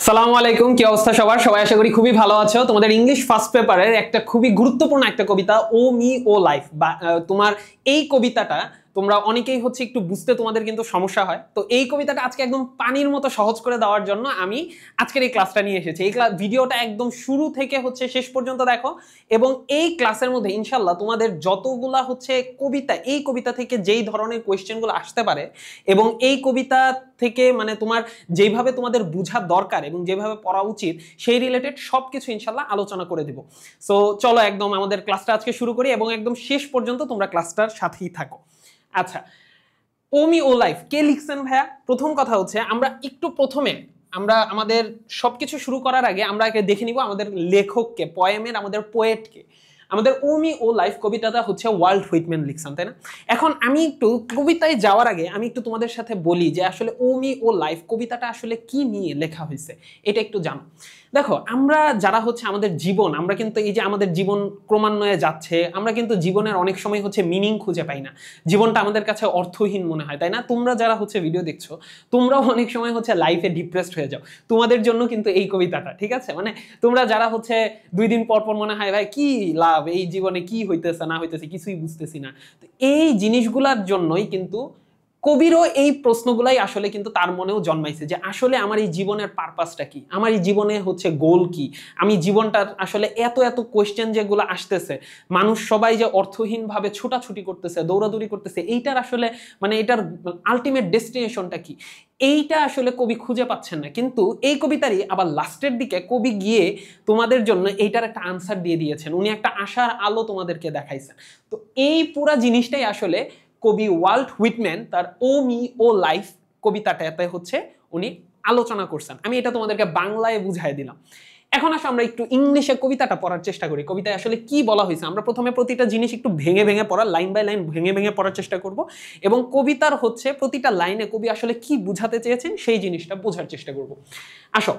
সালামু আলাইকুম, কি অবস্থা সবার? সবাই আশা করি খুবই ভালো আছো। তোমাদের ইংলিশ ফার্স্ট পেপারের একটা খুবই গুরুত্বপূর্ণ একটা কবিতা ও মি ও লাইফ, বা তোমার এই কবিতাটা তোমরা অনেকেই হচ্ছে একটু বুঝতে তোমাদের কিন্তু সমস্যা হয়। তো এই কবিতাটা আজকে একদম পানির মতো সহজ করে দেওয়ার জন্য আমি আজকের এই ক্লাসটা নিয়ে এসেছি। এই ভিডিওটা একদম শুরু থেকে হচ্ছে শেষ পর্যন্ত দেখো, এবং এই ক্লাসের মধ্যে ইনশাল্লাহ তোমাদের যতগুলা হচ্ছে কবিতা, এই কবিতা থেকে যেই ধরনের কোয়েশ্চেনগুলো আসতে পারে এবং এই কবিতা থেকে মানে তোমার যেভাবে তোমাদের বোঝা দরকার এবং যেভাবে পড়া উচিত সেই রিলেটেড সবকিছু ইনশাল্লাহ আলোচনা করে দিব। সো চলো একদম আমাদের ক্লাসটা আজকে শুরু করি এবং একদম শেষ পর্যন্ত তোমরা ক্লাসটার সাথেই থাকো। আচ্ছা, ও মি ও লাইফ কে লিখছেন ভাইয়া? প্রথম কথা হচ্ছে আমরা একটু প্রথমে আমরা আমাদের সবকিছু শুরু করার আগে আমরা দেখে নিব আমাদের লেখককে, পয়েমের আমাদের পোয়েটকে। আমাদের ও মি ও লাইফ কবিতাটা হচ্ছে ওয়াল্ট হুইটম্যান লিখছেন, তাই না? এখন আমি একটু কবিতায় যাওয়ার আগে আমি একটু তোমাদের সাথে বলি যে আসলে ও মি ও লাইফ কবিতাটা আসলে কি নিয়ে লেখা হয়েছে এটা একটু জানো। দেখো, আমরা যারা হচ্ছে আমাদের জীবন, আমরা কিন্তু এই যে আমাদের জীবন ক্রমান্বয়ে যাচ্ছে, আমরা কিন্তু জীবনের অনেক সময় হচ্ছে মিনিং খুঁজে পাই না, জীবনটা আমাদের কাছে অর্থহীন মনে হয়, তাই না? তোমরা যারা হচ্ছে ভিডিও দেখছো তোমরাও অনেক সময় হচ্ছে লাইফে ডিপ্রেসড হয়ে যাও, তোমাদের জন্য কিন্তু এই কবিতাটা, ঠিক আছে? মানে তোমরা যারা হচ্ছে 2 দিন পর পর মনে হয় ভাই কি লাভ, এই জীবনে কি হইতেছে না হইতেছে কিছুই বুঝতেছি না, তো এই জিনিসগুলোর জন্যই কিন্তু কবিরও এই প্রশ্নগুলাই আসলে কিন্তু তার মনেও জন্মাইছে যে আসলে আমার এই জীবনের পারপাসটা কি, আমার এই জীবনে হচ্ছে গোল কি, আমি জীবনটার আসলে এত এত কোয়েশ্চেন যেগুলো আসতেছে, মানুষ সবাই যে অর্থহীন ভাবে ছোটাছুটি করতেছে, দৌড়াদৌড়ি করতেছে, এইটার আসলে মানে এটার আলটিমেট ডেস্টিনেশনটা কি, এইটা আসলে কবি খুঁজে পাচ্ছেন না। কিন্তু এই কবিতারই আবার লাস্টের দিকে কবি গিয়ে তোমাদের জন্য এইটার একটা আনসার দিয়ে দিয়েছেন, উনি একটা আশার আলো তোমাদেরকে দেখাইছেন। তো এই পুরা জিনিসটাই আসলে কবি ওয়াল্ট হুইটম্যান তার ও মি ও লাইফ কবিতাটাতে হচ্ছে উনি আলোচনা করছেন। আমি এটা তোমাদেরকে বাংলায় বুঝাই দিলাম। এখন আসলে আমরা একটু ইংলিশে কবিতাটা পড়ার চেষ্টা করি, কবিতায় আসলে কি বলা হয়েছে। আমরা প্রথমে প্রতিটা জিনিস একটু ভেঙে ভেঙে পড়ার, লাইন বাই লাইন ভেঙে ভেঙে পড়ার চেষ্টা করব এবং কবিতার হচ্ছে প্রতিটা লাইনে কবি আসলে কি বুঝাতে চেয়েছেন সেই জিনিসটা বোঝার চেষ্টা করব। আসো,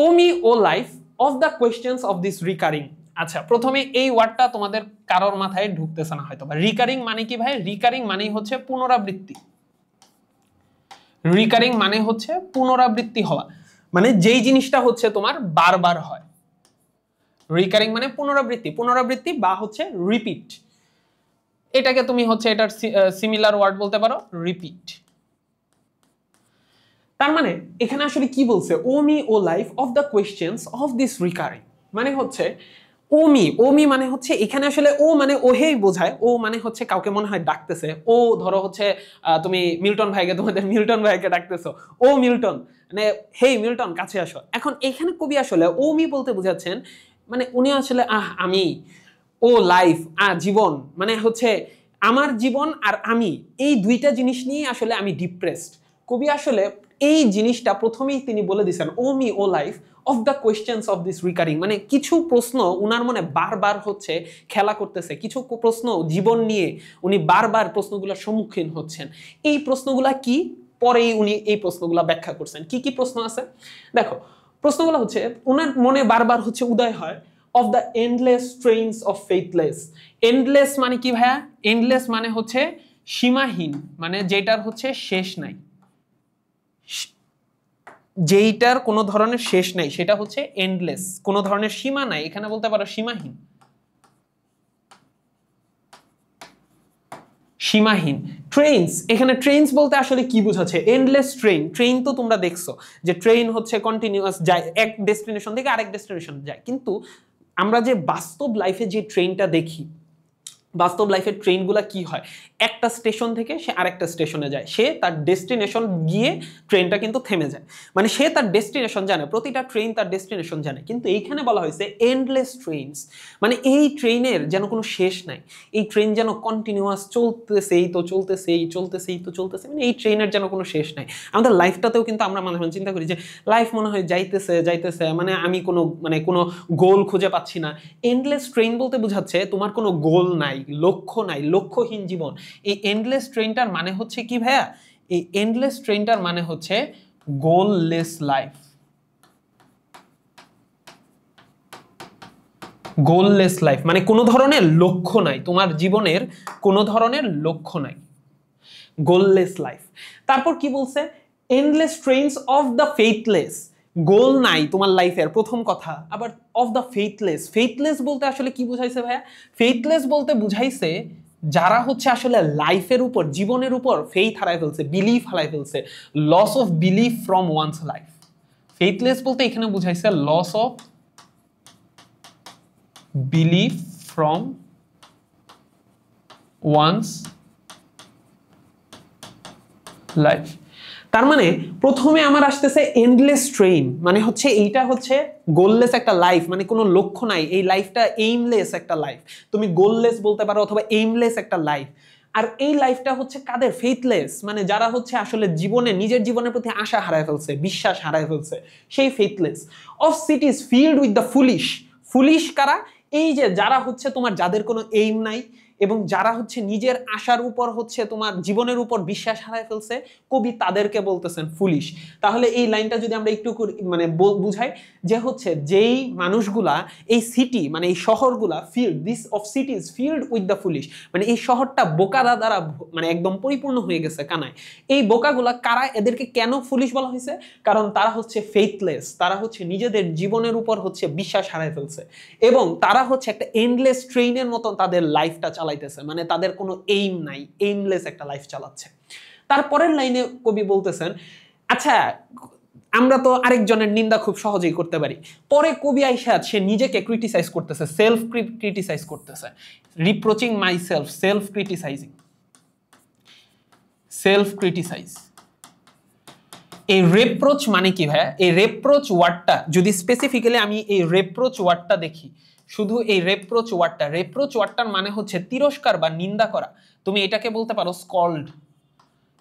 O me O life of the questions of this recurring. আচ্ছা, প্রথমে এই ওয়ার্ডটা তোমাদের কারোর মাথায় ঢুকতেছে না হয়তো। রিকারিং মানে কি ভাই? রিকারিং মানে হচ্ছে পুনরাবৃত্তি। রিকারিং মানে হচ্ছে পুনরাবৃত্তি হওয়া, মানে যেই জিনিসটা হচ্ছে তোমার বারবার হয়। রিকারিং মানে পুনরাবৃত্তি, পুনরাবৃত্তি বা হচ্ছে রিপিট। এটাকে তুমি হচ্ছে এটার সিমিলার ওয়ার্ড বলতে পারো রিপিট। তার মানে এখানে আসলে কি বলছে? O me O life of the questions of this recurring, মানে হচ্ছে ও মি মানে হচ্ছে এখানে আসলে ও মানে ওহেই বোঝায়। ও মানে হচ্ছে কাউকে মনে হয় ডাকতেছে, ও ধরো হচ্ছে তুমি মিল্টন ভাইকে, তোমাদের মিল্টন ভাইকে ডাকতেছো, ও মিল্টন, মানে হেই মিল্টন কাছে আসো। এখন এখানে কবি আসলে ও মি বলতে বুঝাচ্ছেন মানে উনি আসলে আমি, ও লাইফ জীবন, মানে হচ্ছে আমার জীবন আর আমি, এই দুইটা জিনিস নিয়ে আসলে আমি ডিপ্রেসড। কবি আসলে এই জিনিসটা প্রথমেই তিনি বলে দিয়েছেন, O me O life of the questions of this recurring, মানে কিছু প্রশ্ন উনার মনে বারবার হচ্ছে খেলা করতেছে, কিছু প্রশ্ন জীবন নিয়ে উনি বারবার প্রশ্নগুলোর সম্মুখীন হচ্ছেন। এই প্রশ্নগুলা কি, পরেই উনি এই প্রশ্নগুলা ব্যাখ্যা করছেন। কি কি প্রশ্ন আছে দেখো। প্রশ্নগুলো হচ্ছে উনার মনে বারবার হচ্ছে উদয় হয় of the endless trains of faithless. endless মানে কি ভাইয়া? endless মানে হচ্ছে সীমাহীন, মানে যেটার হচ্ছে শেষ নাই, যেইটার কোনো ধরনের শেষ নাই সেটা হচ্ছে এন্ডলেস, কোনো ধরনের সীমা নাই, এখানে বলতে পারো সীমাহীন। সীমাহীন ট্রেনস, এখানে ট্রেনস বলতে আসলে কি বোঝাচ্ছে? Endless train. ট্রেন তো তোমরা দেখছো যে ট্রেন হচ্ছে কন্টিনিউয়াস যায়, এক ডেস্টিনেশন থেকে আরেক ডেস্টিনেশন যায়, কিন্তু আমরা যে বাস্তব লাইফে যে ট্রেনটা দেখি, বাস্তব লাইফের ট্রেনগুলো কি হয়, একটা স্টেশন থেকে সে আরেকটা স্টেশনে যায়, সে তার ডেস্টিনেশন গিয়ে ট্রেনটা কিন্তু থেমে যায়, মানে সে তার ডেস্টিনেশন জানে, প্রতিটা ট্রেন তার ডেস্টিনেশন জানে। কিন্তু এইখানে বলা হয়েছে এন্ডলেস ট্রেনস, মানে এই ট্রেনের যেন কোনো শেষ নাই, এই ট্রেন যেন কন্টিনিউয়াস চলতেছেই তো চলতেছেই চলতেছেই তো চলতেছে, মানে এই ট্রেনের যেন কোনো শেষ নাই। আমাদের লাইফটাতেও কিন্তু আমরা মাঝে মাঝে চিন্তা করি যে লাইফ মনে হয় যাইতেছে যাইতেছে, মানে আমি কোনো গোল খুঁজে পাচ্ছি না। এন্ডলেস ট্রেন বলতে বোঝাচ্ছে তোমার কোনো গোল নাই, লক্ষ্য নাই, লক্ষ্যহীন জীবন। এই এন্ডলেস ট্রেনটার মানে হচ্ছে কি ভাইয়া? এই এন্ডলেস ট্রেনটার মানে হচ্ছে গোললেস লাইফ। গোললেস লাইফ মানে কোনো ধরনের লক্ষ্য নাই, তোমার জীবনের কোনো ধরনের লক্ষ্য নাই, গোললেস লাইফ। তারপর কি বলছে? Endless trains of the faithless, গোল নাই তোমার লাইফের, প্রথম কথা। আবার অফ দ্য ফেথলেস, ফেথলেস বলতে আসলে কি বুঝাইছে ভাইয়া? ফেথলেস বলতে বুঝাইছে যারা হচ্ছে আসলে লাইফের উপর, জীবনের উপর ফেইথ হারায় ফেলছে, বিলিফ হারায় ফেলছে, loss of belief from one's life. Faithless বলতে এখানে বুঝাইছে loss of belief from one's life. তার মানে প্রথমে আমার আসতেছে এন্ডলেস ট্রেইন, মানে হচ্ছে এইটা হচ্ছে গোললেস একটা লাইফ, মানে কোনো লক্ষ্য নাই, এই লাইফটা এইমলেস একটা লাইফ, তুমি গোললেস বলতে পারো অথবা এইমলেস একটা লাইফ। আর এই লাইফটা হচ্ছে কাদের? ফেথলেস, মানে যারা হচ্ছে আসলে জীবনে, নিজের জীবনের প্রতি আশা হারায় ফেলছে, বিশ্বাস হারায় ফেলছে, সেই ফেথলেস। Of cities filled with the foolish, foolish কারা? এই যে যারা হচ্ছে তোমার, যাদের কোনো এইম নাই এবং যারা হচ্ছে নিজের আশার উপর হচ্ছে তোমার জীবনের উপর বিশ্বাস হারায় ফেলছে, কবি তাদেরকে বলতেছেন ফুলিশ। তাহলে এই লাইনটা যদি আমরা একটু মানে বুঝাই, যে হচ্ছে যেই মানুষগুলা এই সিটি, মানে এই শহরগুলা, filled this of cities filled with the foolish, মানে এই শহরটা বোকারা দ্বারা মানে একদম পরিপূর্ণ হয়ে গেছে, কানায়। এই বোকাগুলা কারা? এদেরকে কেন ফুলিশ বলা হয়েছে? কারণ তারা হচ্ছে ফেথলেস, তারা হচ্ছে নিজেদের জীবনের উপর হচ্ছে বিশ্বাস হারায় ফেলছে এবং তারা হচ্ছে একটা এন্ডলেস ট্রেইনের মতন তাদের লাইফটা চালাইতেছে, মানে তাদের কোনো এইম নাই, এইমলেস একটা লাইফ চালাচ্ছে। তারপরের লাইনে কবি বলতেছেন, আচ্ছা আমরা তো আরেকজনের নিন্দা খুব সহজেই করতে পারি। পরে কবি আইসা সে নিজেকে ক্রিটিসাইজ করতেছে, সেলফ ক্রিটিসাইজ করতেছে, reproaching myself, self criticizing, self criticize. এই রেপ্রোচ মানে কি ভাইয়া? এই রেপ্রোচ ওয়ার্ডটা যদি স্পেসিফিক্যালি আমি এই রেপ্রোচ ওয়ার্ডটা দেখি, শুধু এই রেপ্রোচ ওয়ার্ডটা, রেপ্রোচ ওয়ার্ডটার মানে হচ্ছে তিরস্কার বা নিন্দা করা। তুমি এটাকে বলতে পারো স্কল্ড।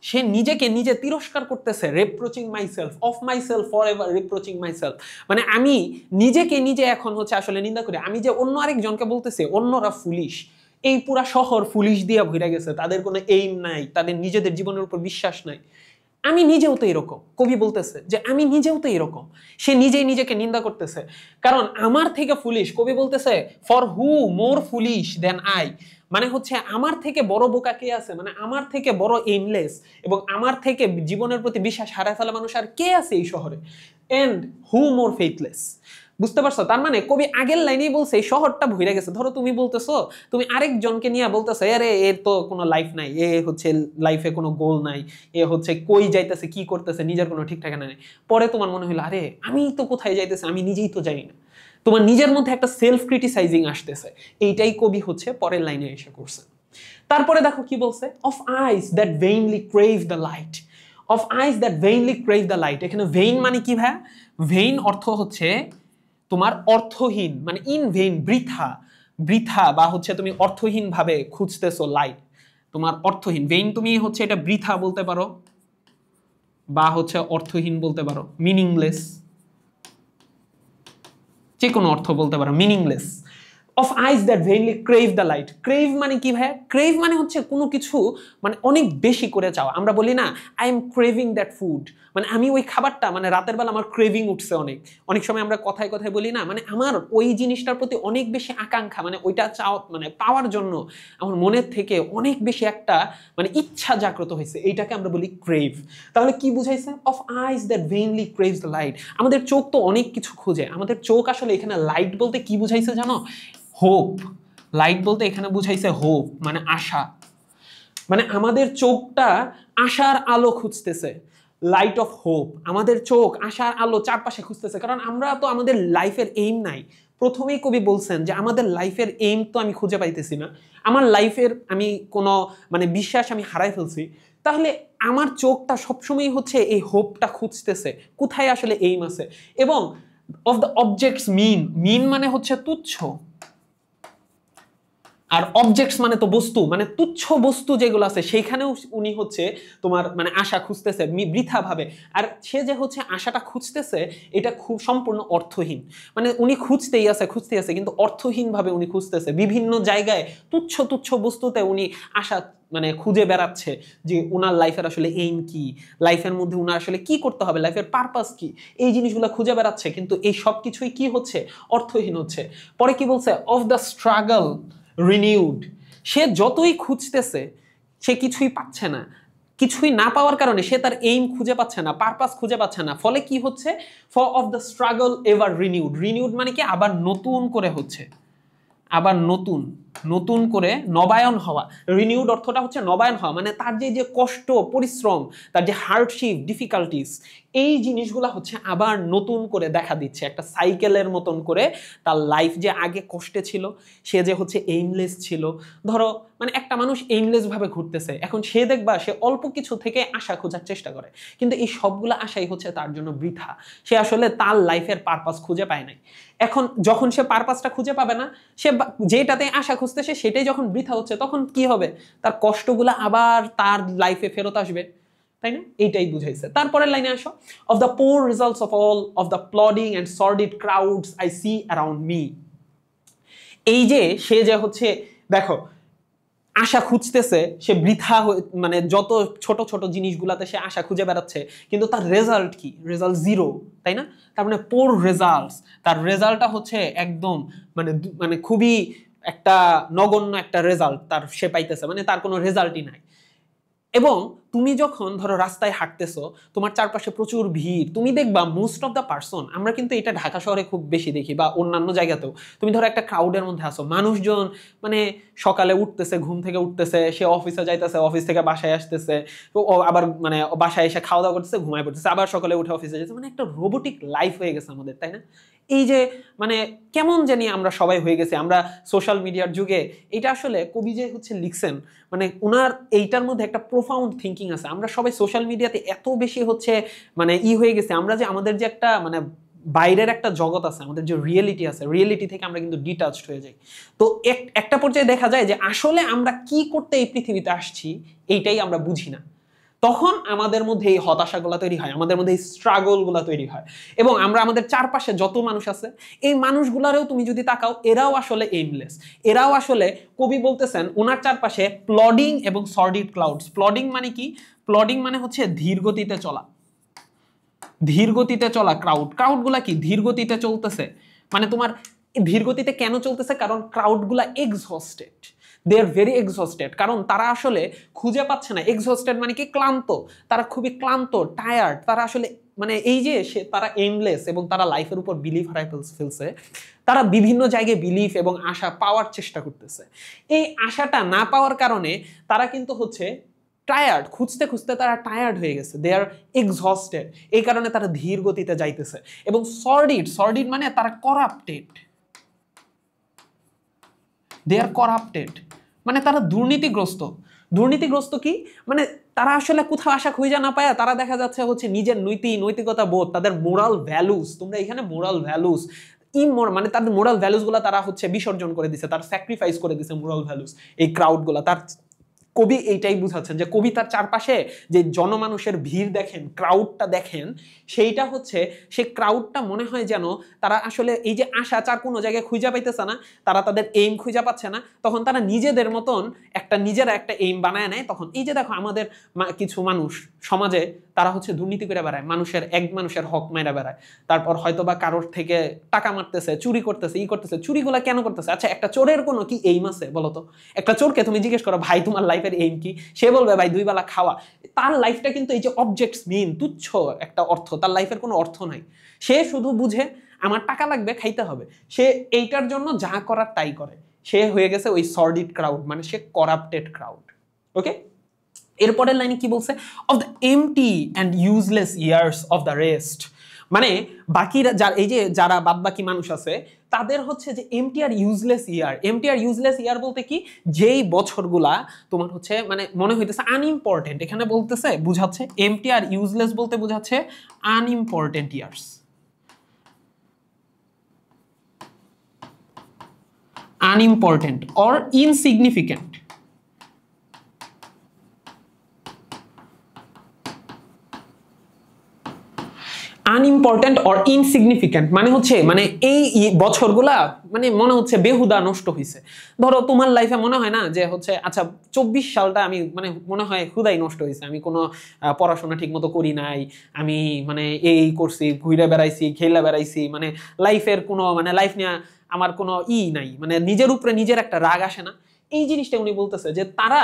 সে নিজেকে নিজে তিরস্কার করতেছে, reproaching myself, of myself forever reproaching myself, মানে আমি নিজেকে নিজে এখন হচ্ছে আসলে নিন্দা করি। আমি যে অন্য আরেকজনকে বলতেছি অন্যরা ফুলিশ, এই পুরা শহর ফুলিশ দিয়ে ভরে গেছে, তাদের কোনো এইম নাই, তাদের নিজেদের জীবনের উপর বিশ্বাস নাই। আমি নিজেও তো এরকম, কবি বলতেছে যে আমি নিজেও তো এরকম। সে নিজেই নিজেকে নিন্দা করতেছে, কারণ আমার থেকে ফুলিশ, কবি বলতেছে for who more foolish than I, মানে হচ্ছে আমার থেকে বড় বোকা কে আছে, মানে আমার থেকে বড় এইমলেস এবং আমার থেকে জীবনের প্রতি বিশ্বাস হারায় ফেলা মানুষ আর কে আছে এই শহরে? And who more faithless. বুঝতে পারছো? তার মানে কবি আগের লাইনেই বলছে এই শহরটা ভরে গেছে। ধরো তুমি বলতেছো, তুমি আরেকজনকে নিয়ে বলতেছো আরে এর তো কোনো লাইফ নাই, এ হচ্ছে লাইফে কোনো গোল নাই, এ হচ্ছে কই যাইতেছে, কি করতেছে, নিজের কোনো ঠিক ঠিকানা নেই। পরে তোমার মনে হলো আরে আমি তো কোথায় যাইতেছে, আমি নিজেই তো জানি না। তোমার নিজের মধ্যে একটা সেলফ ক্রিটিসাইজিং আসতেছে। এইটাই কবি হচ্ছে পরের লাইনে এসে করছে। তারপরে দেখো কি বলছে, of eyes that vainly crave the light, of eyes that vainly crave the light. এখানে ভেইন মানে কি ভাইয়া? ভেইন অর্থ হচ্ছে তোমার অর্থহীন, মানে ইন ভেইন, বৃথা, বৃথা বা হচ্ছে তুমি অর্থহীন ভাবে খুঁজতেছো লাইট, তোমার অর্থহীন। ভেইন তুমি হচ্ছে এটা বৃথা বলতে পারো বা হচ্ছে অর্থহীন বলতে পারো, মিনিংলেস, যে কোনো অর্থ বলতে পারো, meaningless. Of eyes that vainly crave the light. Crave মানে কি ভাইয়া? ক্রেভ মানে হচ্ছে কোনো কিছু মানে অনেক বেশি করে চাওয়া। আমরা বলি না I am craving that food, মানে আমি ওই খাবারটা, মানে রাতের বেলা আমার ক্রেভিং উঠছে অনেক। অনেক সময় আমরা কথায় কথায় বলি না, মানে আমার ওই জিনিসটার প্রতি অনেক বেশি আকাঙ্ক্ষা, মানে ওইটা চাও, মানে পাওয়ার জন্য আমার মনের থেকে অনেক বেশি একটা মানে ইচ্ছা জাগ্রত হয়েছে, এইটাকে আমরা বলি ক্রেভ। তাহলে কি বুঝাইছে? Of eyes that vainly craves the light. আমাদের চোখ তো অনেক কিছু খোঁজে, আমাদের চোখ আসলে এখানে লাইট বলতে কি বুঝাইছে জানো? হোপ। লাইট বলতে এখানে বুঝাইছে হোপ, মানে আশা। মানে আমাদের চোখটা আশার আলো খুঁজতেছে, লাইট অফ হোপ। আমাদের চোখ আশার আলো চারপাশে খুঁজতেছে, কারণ আমরা তো আমাদের লাইফের এইম নাই। প্রথমেই কবি বলছেন যে আমাদের লাইফের এইম তো আমি খুঁজে পাইতেছি না, আমার লাইফের আমি কোনো মানে বিশ্বাস আমি হারাই ফেলছি। তাহলে আমার চোখটা সবসময় হচ্ছে এই হোপটা খুঁজতেছে, কোথায় আসলে এইম আছে। এবং অফ দ্য অবজেক্টস মিন, মিন মানে হচ্ছে তুচ্ছ, আর অবজেক্টস মানে তো বস্তু, মানে তুচ্ছ বস্তু যেগুলো আছে সেইখানেও উনি হচ্ছে তোমার মানে আশা খুঁজতেছে বৃথা ভাবে। আর সে যে হচ্ছে আশাটা খুঁজতেছে এটা খুব সম্পূর্ণ অর্থহীন, মানে উনি খুঁজতেই আছে কিন্তু অর্থহীন ভাবে উনি খুঁজতেছে। বিভিন্ন জায়গায় তুচ্ছ তুচ্ছ বস্তুতে উনি আশা মানে খুঁজে বেড়াচ্ছে যে উনার লাইফের আসলে এইম কি, লাইফের মধ্যে উনার আসলে কি করতে হবে, লাইফের পারপাস কি, এই জিনিসগুলো খুঁজে বেড়াচ্ছে, কিন্তু এই সব কিছুই কি হচ্ছে? অর্থহীন হচ্ছে। পরে কি বলছে? Of the struggle renewed. সে যতই খুঁজতেছে সে কিছুই পাচ্ছে না। কিছুই না পাওয়ার কারণে সে তার এইম খুঁজে পাচ্ছে না, পারপাস খুঁজে পাচ্ছে না, ফলে কি হচ্ছে, for of the struggle ever renewed. Renewed মানে কি আবার নতুন করে হচ্ছে, আবার নতুন নতুন করে নবায়ন হওয়া। রিনিউড অর্থটা হচ্ছে নবায়ন হওয়া, মানে তার যে যে কষ্ট পরিশ্রম, তার যে হার্ডশিপ ডিফিকাল্টিস, এই জিনিসগুলা হচ্ছে আবার নতুন করে দেখা দিচ্ছে একটা সাইকেলের মতন করে। তার লাইফ যে আগে কষ্টে ছিল, সে যে হচ্ছে এইমলেস ছিল, ধরো মানে একটা মানুষ এইমলেস ভাবে ঘুরতেছে, এখন সে দেখবা সে অল্প কিছু থেকে আশা খোঁজার চেষ্টা করে, কিন্তু এই সবগুলো আশাই হচ্ছে তার জন্য বৃথা। সে আসলে তার লাইফের পারপাস খুঁজে পায় নাই। এখন যখন সে পারপাসটা খুঁজে পাবে না, সে যেটাতে আশা খুঁজতেছে সেটাই যখন বৃথা হচ্ছে, তখন কি হবে, তার কষ্টগুলো আবার তার লাইফে ফেরত আসবে, তাই না? এইটাই বুঝাইছে। তারপরের লাইনে আসো, of the poor results of all of the plodding and sordid crowds I see around me. এই যে সে যে হচ্ছে দেখো আশা খুঁজতেছে, সে বৃথা মানে যত ছোট ছোট জিনিসগুলাতে সে আশা খুঁজে বেড়াচ্ছে, কিন্তু তার রেজাল্ট কি, রেজাল্ট জিরো, তাই না? তার মানে পোর রেজাল্টস, তার রেজাল্টটা হচ্ছে একদম মানে মানে খুবই একটা নগণ্য একটা রেজাল্ট তার সে পাইতেছে, মানে তার কোনো রেজাল্টই নাই। এবং তুমি যখন ধরো রাস্তায় হাঁটতেছো, তোমার চারপাশে প্রচুর ভিড়, তুমি দেখবা মোস্ট অফ দ্য পারসন, আমরা কিন্তু এটা ঢাকা শহরে খুব বেশি দেখি বা অন্যান্য জায়গাতেও, তুমি ধরো একটা ক্রাউডের মধ্যে আসো, মানুষজন মানে সকালে উঠতেছে, ঘুম থেকে উঠতেছে, সে অফিসে যাইতেছে, অফিস থেকে বাসায় আসতেছে, আবার মানে বাসায় এসে খাওয়া দাওয়া করতেছে, ঘুমায় পড়তেছে, আবার সকালে উঠে অফিসে যাচ্ছে, মানে একটা রোবোটিক লাইফ হয়ে গেছে আমাদের, তাই না? এই যে মানে কেমন জানি আমরা সবাই হয়ে গেছি আমরা সোশ্যাল মিডিয়ার যুগে। এটা আসলে কবি যে হচ্ছে লিখছেন, মানে ওনার এইটার মধ্যে একটা প্রোফাউন্ড থিঙ্কিং আছে। আমরা সবাই সোশ্যাল মিডিয়াতে এত বেশি হচ্ছে মানে হয়ে গেছে, আমরা যে আমাদের যে একটা মানে বাইরের একটা জগৎ আছে, আমাদের যে রিয়েলিটি আছে, রিয়েলিটি থেকে আমরা কিন্তু ডিটাচড হয়ে যাই। তো একটা পর্যায়ে দেখা যায় যে আসলে আমরা কি করতে এই পৃথিবীতে আসছি এইটাই আমরা বুঝি না। তখন আমাদের মধ্যে এই হতাশাগুলো তৈরি হয়, আমাদের মধ্যে এই স্ট্রাগলগুলো তৈরি হয়, এবং আমরা আমাদের চারপাশে যত মানুষ আছে এই মানুষগুলারেও তুমি যদি তাকাও, এরাও আসলে এইমলেস। এরাও আসলে, কবি বলতেছেন ওনার চারপাশে প্লডিং এবং সর্ডিড ক্লাউডস। প্লডিং মানে কি? প্লডিং মানে হচ্ছে ধীর গতিতে চলা, ধীর গতিতে চলা ক্রাউড। ক্রাউডগুলা কি ধীর গতিতে চলতেছে, মানে তোমার ধীর গতিতে কেন চলতেছে, কারণ ক্রাউডগুলা exhausted, they are very exhausted, কারণ তারা আসলে খুঁজে পাচ্ছে না। এক্সহস্টেড মানে কি ক্লান্ত, তারা খুবই ক্লান্ত, টায়ার্ড, তারা আসলে মানে এই যে তারা এইমলেস এবং তারা লাইফের উপর বিলিভ হারাই ফেলছে। তারা বিভিন্ন জায়গায় বিলিভ এবং আশা পাওয়ার চেষ্টা করতেছে, এই আশাটা না পাওয়ার কারণে তারা কিন্তু হচ্ছে টায়ার্ড, খুঁজতে খুঁজতে তারা টায়ার্ড হয়ে গেছে, দে আর এক্সহস্টেড, এই কারণে তারা ধীর গতিতে যাইতেছে। এবং সর্ডিড, সর্ডিড মানে তারা করাপ্টেড, দে আর করাপ্টেড মানে তারা দুর্নীতিগ্রস্ত। দুর্নীতিগ্রস্ত কি মানে তারা আসলে কোথাও আশা খুঁজে না পায়, তারা দেখা যাচ্ছে হচ্ছে নিজের নৈতিকতা বোধ, তাদের মোরাল ভ্যালুস, তোমরা এখানে মোরাল ভ্যালুস মানে তাদের মোরাল ভ্যালুস গুলা তারা হচ্ছে বিসর্জন করে দিছে, তার স্যাক্রিফাইস করে দিছে মোরাল ভ্যালুস এই ক্রাউড গুলা। তার কবি এইটাই বুঝাচ্ছেন যে কবি তার চারপাশে যে জনমানুষের ভিড় দেখেন, ক্রাউডটা দেখেন, সেইটা হচ্ছে সেই ক্রাউডটা মনে হয় যেন তারা আসলে এই যে আশা চার কোনো জায়গায় খুঁজে পাইতেছে না, তারা তাদের এইম খুঁজে পাচ্ছে না, তখন তারা নিজেদের মতন নিজেরা একটা এইম বানায় নেয়। তখন এই যে দেখো আমাদের কিছু মানুষ সমাজে তারা হচ্ছে দুর্নীতি করে বেড়ায়, মানুষের হক মেরে বেড়ায়, তারপর হয়তো বা কারোর থেকে টাকা মারতেছে, চুরি করতেছে, করতেছে। চুরিগুলা কেন করতেছে? আচ্ছা, একটা চোরের কোনো কি এইম আছে বলো তো? একটা চোরকে তুমি জিজ্ঞেস করো ভাই তোমার লাইফের এইম কি, সে বলবে ভাই 2 বেলা খাওয়া। তার লাইফটা কিন্তু এই যে অবজেক্টস মিন, তুচ্ছ একটা অর্থ, তার লাইফের কোনো অর্থ নাই। সে শুধু বুঝে আমার টাকা লাগবে, খাইতে হবে, সে এইটার জন্য যা করার তাই করে। সে হয়ে গেছে ওই সর্ডিড ক্রাউড, মানে সে করাপ্টেড ক্রাউড। ওকে, এরপরের লাইনে কি বলছে? Of the MT and useless years of the rest, মানে বাকিরা এই যে যারা বাদ বাকি মানুষ আছে তাদের হচ্ছে যে এমটি আর ইউজলেস ইয়ার। এমটি আর ইউজলেস ইয়ার বলতে কি, যেই বছরগুলা তোমার হচ্ছে মানে মনে হইতেছে আনইম্পর্টেন্ট, এখানে বলতেছে বুঝাচ্ছে এমটি আর ইউজলেস বলতে বুঝাচ্ছে unimportant years, unimportant or insignificant. Unimportant or insignificant মানে হচ্ছে মানে এই বছরগুলা মানে মনে হচ্ছে বেহুদা নষ্ট হয়েছে। ধরো তোমার লাইফে মনে হয় না যে হচ্ছে আচ্ছা 24 সালটা আমি মানে মনে হয় হুদাই নষ্ট হয়েছে, আমি কোনো পড়াশোনা ঠিক মতো করি নাই, আমি মানে এই করছি, ঘুরে বেড়াইছি, খেলা বেড়াইছি, মানে লাইফের কোনো মানে লাইফ নিয়ে আমার কোনো নাই, মানে নিজের উপরে নিজের একটা রাগ আসে না। এই জিনিসটা উনি বলতেছে যে তারা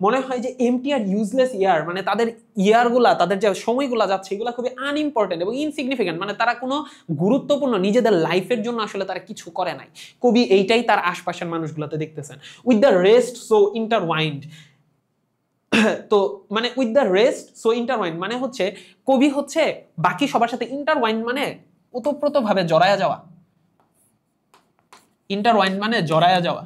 মনে হয় যে এমটি আর ইউজলেস ইয়ার, মানে তাদের ইয়ারগুলা, তাদের যে সময়গুলা যাচ্ছে এগুলা খুবই আনইম্পর্টেন্ট এবং ইনসিগনিফিকেন্ট, মানে তারা কোনো গুরুত্বপূর্ণ নিজেদের লাইফের জন্য আসলে তারা কিছু করে নাই। কবি এইটাই তার আশপাশের মানুষগুলোতে দেখতেছেন। উইথ দ্য রেস্ট সো ইন্টারওয়াইন্ড, তো মানে উইথ দ্য রেস্ট সো ইন্টারওয়াইন্ড মানে হচ্ছে কবি হচ্ছে বাকি সবার সাথে, ইন্টারওয়াইন্ড মানে ওতপ্রোতভাবে জড়ায়া যাওয়া, ইন্টারওয়াইন্ড মানে জড়ায়া যাওয়া।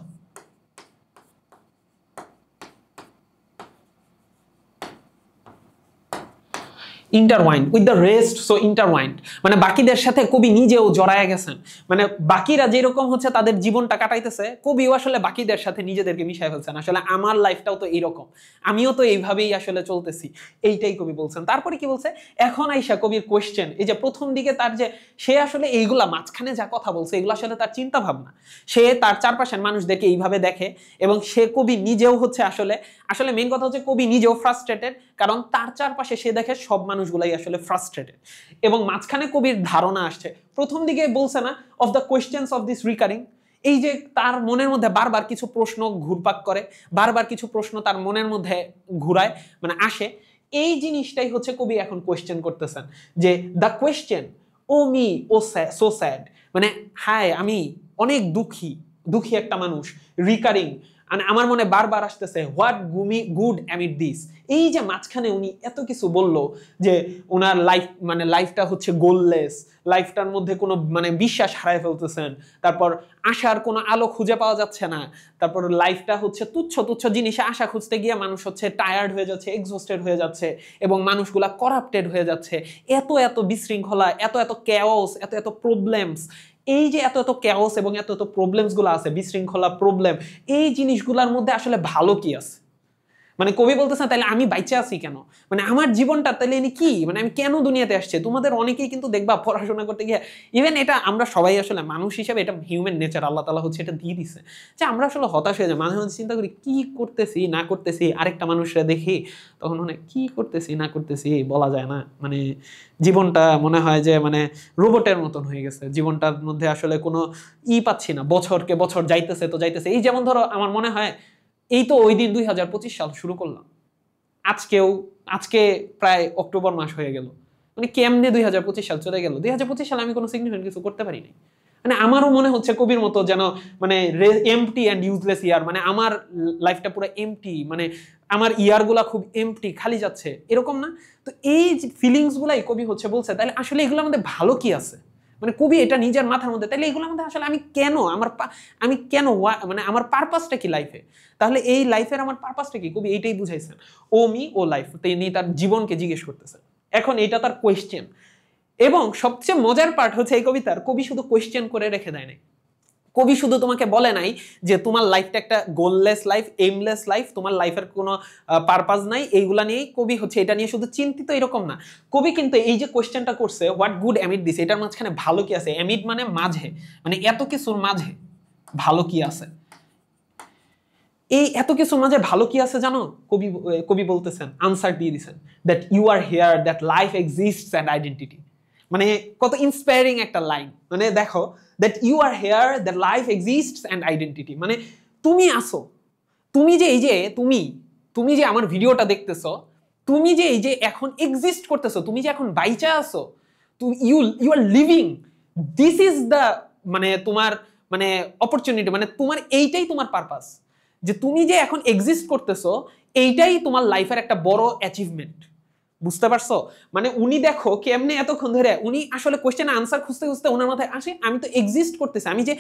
ইন্টারওয়াইন্ড উইথ দ্য রেস্ট সো ইন্টারওয়াইন্ড মানে বাকিদের সাথে কবি নিজেও জড়ায় গেছেন। মানে বাকিরা যেরকম হচ্ছে তাদের জীবনটা কাটাইতেছে, কবিও আসলে বাকিদের সাথে নিজেদেরকে মিশাই ফেলছেন। আসলে আমার লাইফটাও তো এইরকম, আমিও তো এইভাবেই আসলে চলতেছি, এইটাই কবি বলছেন। তারপরে কি বলছে, এখন আইসা কবির কোয়েশ্চেন, এই যে প্রথম দিকে তার যে সে আসলে এইগুলা মাঝখানে যা কথা বলছে এগুলো আসলে তার চিন্তা ভাবনা, সে তার চারপাশের মানুষদেরকে এইভাবে দেখে এবং সে কবি নিজেও হচ্ছে আসলে আসলে মেইন কথা হচ্ছে কবি নিজেও ফ্রাস্ট্রেটেড, কারণ তার চারপাশে সে দেখে সব মানুষগুলাই আসলে ফ্রাস্ট্রেটেড। এবং মাঝখানে কবির ধারণা আসছে, প্রথম দিকে বলছে না of the questions of this recurring, এই যে তার মনের মধ্যে বারবার কিছু প্রশ্ন ঘুরপাক করে, বারবার কিছু প্রশ্ন তার মনের মধ্যে ঘুরায়, মানে আসে, এই জিনিসটাই হচ্ছে কবি এখন কোয়েশ্চেন করতেছেন যে the question O me O so sad, মানে হায় আমি অনেক দুঃখী, দুঃখী একটা মানুষ, রিকারিং মানে আমার মনে বারবার আসতেছে, হোয়াট গুড অ্যামিড দিস, এই যে মাঝখানে উনি এত কিছু বলল যে ওনার লাইফ মানে লাইফটা হচ্ছে গোললেস, লাইফটার মধ্যে কোনো মানে বিশ্বাস হারায় ফেলতেছেন, তারপর আশার কোনো আলো খুঁজে পাওয়া যাচ্ছে না, তারপর লাইফটা হচ্ছে তুচ্ছ তুচ্ছ জিনিসে আশা খুঁজতে গিয়ে মানুষ হচ্ছে টায়ার্ড হয়ে যাচ্ছে, এক্সহস্টেড হয়ে যাচ্ছে এবং মানুষগুলা করাপ্টেড হয়ে যাচ্ছে, এত এত বিশৃঙ্খলা, এত এত ক্যাওস, এত এত প্রবলেমস, এই যে এত এত ক্যাওস এবং এত এত প্রবলেমস গুলো আছে, বিশৃঙ্খলা, প্রবলেম, এই জিনিসগুলোর মধ্যে আসলে ভালো কি আছে? মানে কবি বলতেছেন তাহলে আমি বাইচে আছি কেন, মানে আমার জীবনটা তাহলে এনে কি, মানে আমি কেন দুনিয়াতে আসছে? তোমাদের অনেকেই কিন্তু দেখবা পড়াশোনা করতে গিয়ে, ইভেন এটা আমরা সবাই আসলে মানুষ হিসেবে এটা হিউম্যান নেচার, আল্লাহ তাআলা হচ্ছে এটা দিয়ে দিছে যে আমরা আসলে হতাশ হয়ে যাই, মাঝে মাঝে চিন্তা করি কি করতেছি না করতেছি, আরেকটা মানুষরা দেখি তখন মনে কি করতেছি না করতেছি বলা যায় না, মানে জীবনটা মনে হয় যে মানে রোবটের মতন হয়ে গেছে, জীবনটার মধ্যে আসলে কোনো পাচ্ছি না, বছরকে বছর যাইতেছে তো যাইতেছে। এই যেমন ধরো আমার মনে হয় এই তো ওই দিন 2025 সাল শুরু করলাম, আজকে প্রায় অক্টোবর মাস হয়ে গেল, মানে কেমনে 2025 সাল চলে গেল। 2025 সালে আমি কোনো সিগনিফিকেন্ট কিছু করতে পারি নাই। মানে আমারও মনে হচ্ছে কবির মতো যেন মানে এমটি অ্যান্ড ইউজলেস ইয়ার, মানে আমার লাইফটা পুরো এমটি, মানে আমার ইয়ার গুলা খুব এমটি, খালি যাচ্ছে, এরকম না? তো এই ফিলিংস গুলাই কবি হচ্ছে বলছে তাহলে আসলে এগুলোর মধ্যে ভালো কি আছে, মানে কবি এটা নিজের মাথার মধ্যে, তাহলে এগুলোর মধ্যে আসলে আমি কেন মানে আমার পারপাসটা কি লাইফে, তাহলে এই লাইফের আমার পারপাসটা কি, কবি এইটাই বুঝাইছেন। ও মি ও লাইফ, তিনি তার জীবনকে জিজ্ঞেস করতেছেন, এখন এটা তার কোয়েশ্চেন। এবং সবচেয়ে মজার পার্ট হচ্ছে এই কবিতার, কবি শুধু কোয়েশ্চেন করে রেখে দেয় নাই, কবি শুধু তোমাকে বলে নাই যে তোমার লাইফটা একটা গোললেস লাইফ, এইমলেস লাইফ, তোমার লাইফের কোনো পারপাস নাই, এইগুলা নিয়েই কবি হচ্ছে এটা নিয়ে শুধু চিন্তিত, এরকম না। কবি কিন্তু এই যে কোয়েশ্চেনটা করছে হোয়াট গুড অ্যামিড দিস, এটার মাঝখানে ভালো কি আছে, অ্যামিড মানে মাঝে, মানে এত কিছুর মাঝে ভালো কি আছে, এই এত কিছুর মাঝে ভালো কি আছে জানো? কবি বলতেছেন, আনসার দিয়ে দিচ্ছেন, that you are here, that life exists and identity. মানে কত ইন্সপায়ারিং একটা লাইন, মানে দেখো, that you are here, that life exists and identity, মানে তুমি আসো, তুমি যে এই যে তুমি যে আমার ভিডিওটা দেখতেছো, তুমি যে এই যে এখন এক্সিস্ট করতেছো, তুমি যে এখন বাইচা আছো, তুমি you are living, this is the মানে তোমার মানে অপরচুনিটি, মানে তোমার এইটাই তোমার পারপাস, যে তুমি যে এখন এক্সিস্ট করতেছো এইটাই তোমার লাইফের একটা বড় অ্যাচিভমেন্ট। বুঝতে পারছো? মানে উনি দেখো কেমনে এতক্ষণ ধরে উনি আসলে কোশ্চেনের আনসার খুঁজতে খুঁজতে ওনার মাথায় আসে আমি তো এক্সিস্ট করতেছি, আমি যে